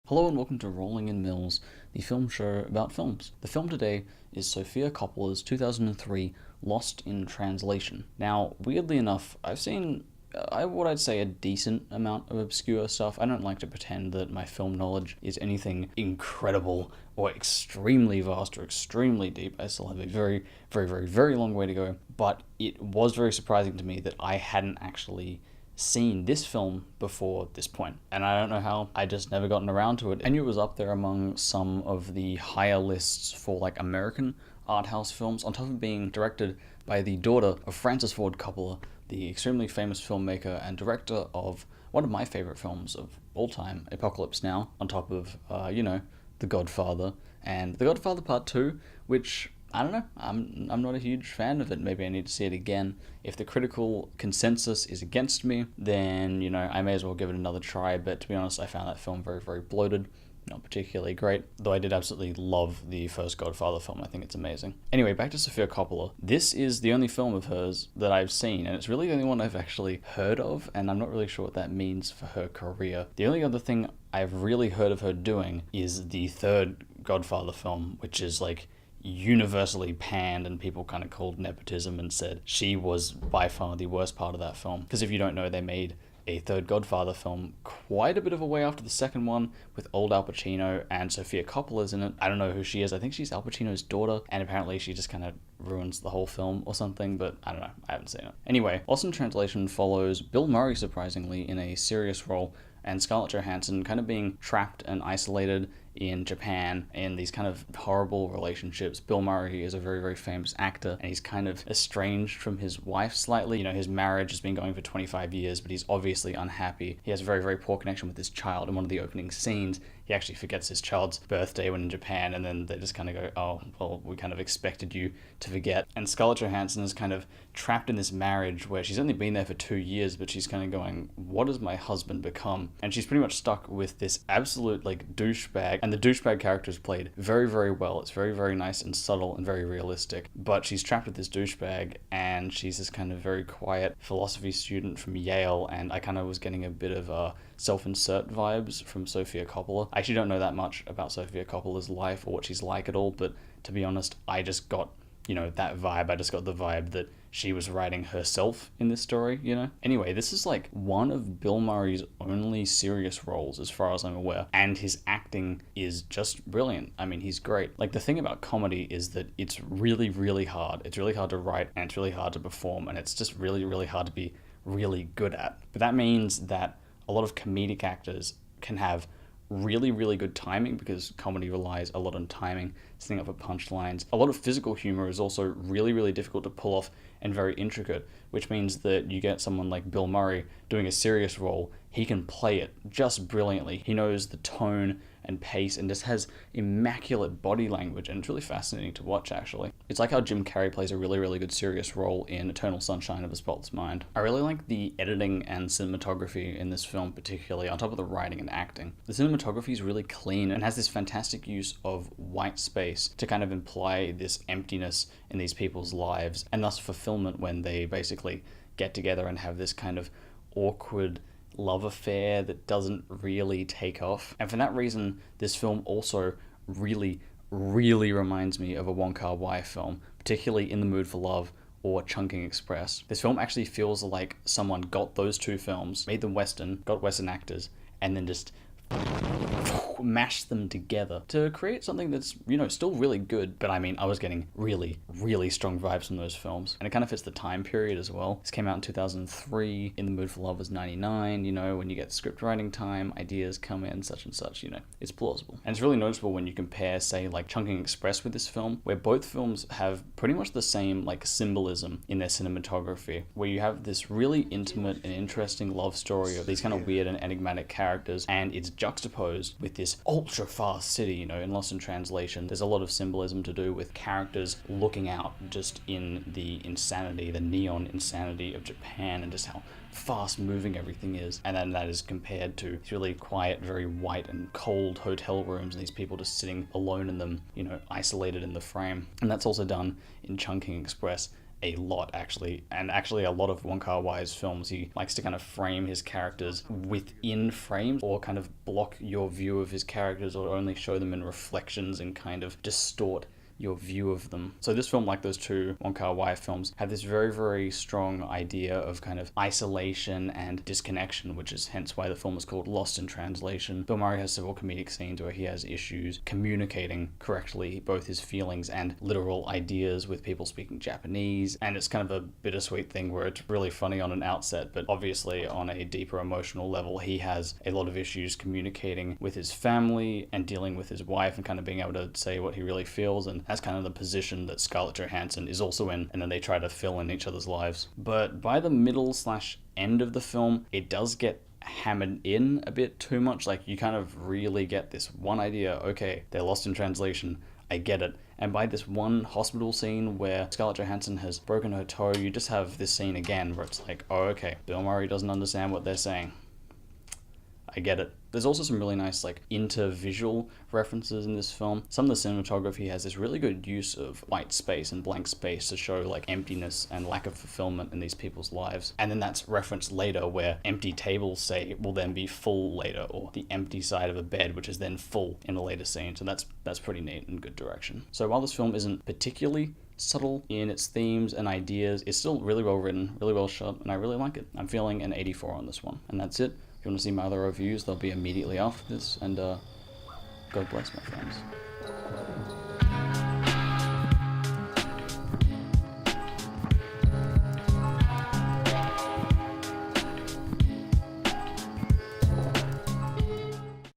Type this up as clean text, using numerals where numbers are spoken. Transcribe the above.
Hello and welcome to Rolling in Mills, the film show about films. The film today is Sofia Coppola's 2003 Lost in Translation. Now, weirdly enough, I've seen what I'd say a decent amount of obscure stuff. I don't like to pretend that my film knowledge is anything incredible or extremely vast or extremely deep. I still have a very, very, very, very long way to go. But it was very surprising to me that I hadn't actually seen this film before this point. And I don't know how, I just never gotten around to it. I knew it was up there among some of the higher lists for like American art house films, on top of being directed by the daughter of Francis Ford Coppola, the extremely famous filmmaker and director of one of my favorite films of all time, Apocalypse Now, on top of, The Godfather and The Godfather Part 2, which I don't know. I'm not a huge fan of it. Maybe I need to see it again. If the critical consensus is against me, then, I may as well give it another try. But to be honest, I found that film very, very bloated. Not particularly great. Though I did absolutely love the first Godfather film. I think it's amazing. Anyway, back to Sofia Coppola. This is the only film of hers that I've seen, and it's really the only one I've actually heard of, and I'm not really sure what that means for her career. The only other thing I've really heard of her doing is the third Godfather film, which is like universally panned, and people kind of called nepotism and said she was by far the worst part of that film. Because if you don't know, they made a third Godfather film quite a bit of a way after the second one, with old Al Pacino, and Sofia Coppola's in it. I don't know who she is. I think she's Al Pacino's daughter, and apparently she just kind of ruins the whole film or something, but I don't know. I haven't seen it. Anyway, Lost in Translation follows Bill Murray, surprisingly, in a serious role, and Scarlett Johansson kind of being trapped and isolated in Japan in these kind of horrible relationships. Bill Murray is a very, very famous actor, and he's kind of estranged from his wife slightly. His marriage has been going for 25 years, but he's obviously unhappy. He has a very, very poor connection with his child. In one of the opening scenes, he actually forgets his child's birthday when in Japan, and then they just kind of go, oh, well, we kind of expected you to forget. And Scarlett Johansson is kind of trapped in this marriage where she's only been there for 2 years, but she's kind of going, what has my husband become? And she's pretty much stuck with this absolute douchebag, and the douchebag character is played very, very well. It's very, very nice and subtle and very realistic, but she's trapped with this douchebag, and she's this kind of very quiet philosophy student from Yale, and I kind of was getting a bit of self-insert vibes from Sofia Coppola. I actually don't know that much about Sofia Coppola's life or what she's like at all, but to be honest, I just got, that vibe. I just got the vibe that she was writing herself in this story, Anyway, this is like one of Bill Murray's only serious roles as far as I'm aware, and his acting is just brilliant. I mean, he's great. Like, the thing about comedy is that it's really, really hard. It's really hard to write, and it's really hard to perform, and it's just really, really hard to be really good at. But that means that a lot of comedic actors can have really, really good timing, because comedy relies a lot on timing, setting up for punchlines. A lot of physical humor is also really, really difficult to pull off and very intricate, which means that you get someone like Bill Murray doing a serious role. He can play it just brilliantly. He knows the tone and pace and just has immaculate body language, and it's really fascinating to watch, actually. It's like how Jim Carrey plays a really, really good serious role in Eternal Sunshine of a Spotless Mind. I really like the editing and cinematography in this film, particularly, on top of the writing and acting. The cinematography is really clean and has this fantastic use of white space to kind of imply this emptiness in these people's lives, and thus fulfillment when they basically get together and have this kind of awkward love affair that doesn't really take off. And for that reason, this film also really, really reminds me of a Wong Kar-wai film, particularly In the Mood for Love or Chungking Express. This film actually feels like someone got those two films, made them Western, got Western actors, and then just mash them together to create something that's, still really good. But I mean, I was getting really, really strong vibes from those films. And it kind of fits the time period as well. This came out in 2003. In the Mood for Love was 99. When you get script writing time, ideas come in, such and such, it's plausible. And it's really noticeable when you compare, say, like Chungking Express with this film, where both films have pretty much the same, symbolism in their cinematography, where you have this really intimate and interesting love story of these kind of weird and enigmatic characters, and it's juxtaposed with this ultra fast city. In Lost in Translation, there's a lot of symbolism to do with characters looking out just in the insanity, the neon insanity of Japan, and just how fast moving everything is. And then that is compared to these really quiet, very white and cold hotel rooms, and these people just sitting alone in them, isolated in the frame. And that's also done in Chungking Express a lot, actually. And actually, a lot of Wong Kar-wai's films, he likes to kind of frame his characters within frames, or kind of block your view of his characters, or only show them in reflections and kind of distort your view of them. So this film, like those two Wong Kar-wai films, have this very, very strong idea of kind of isolation and disconnection, which is hence why the film is called Lost in Translation. Bill Murray has several comedic scenes where he has issues communicating correctly both his feelings and literal ideas with people speaking Japanese, and it's kind of a bittersweet thing where it's really funny on an outset, but obviously on a deeper emotional level, he has a lot of issues communicating with his family and dealing with his wife and kind of being able to say what he really feels, and that's kind of the position that Scarlett Johansson is also in, and then they try to fill in each other's lives. But by the middle/end of the film, it does get hammered in a bit too much. Like, you kind of really get this one idea, okay, they're lost in translation, I get it. And by this one hospital scene where Scarlett Johansson has broken her toe, you just have this scene again where it's like, oh, okay, Bill Murray doesn't understand what they're saying. I get it. There's also some really nice inter-visual references in this film. Some of the cinematography has this really good use of white space and blank space to show emptiness and lack of fulfillment in these people's lives. And then that's referenced later where empty tables, say, will then be full later, or the empty side of a bed, which is then full in a later scene. So that's pretty neat and good direction. So while this film isn't particularly subtle in its themes and ideas, it's still really well written, really well shot, and I really like it. I'm feeling an 84 on this one. And that's it. If you want to see my other reviews, they'll be immediately after this, and God bless, my friends.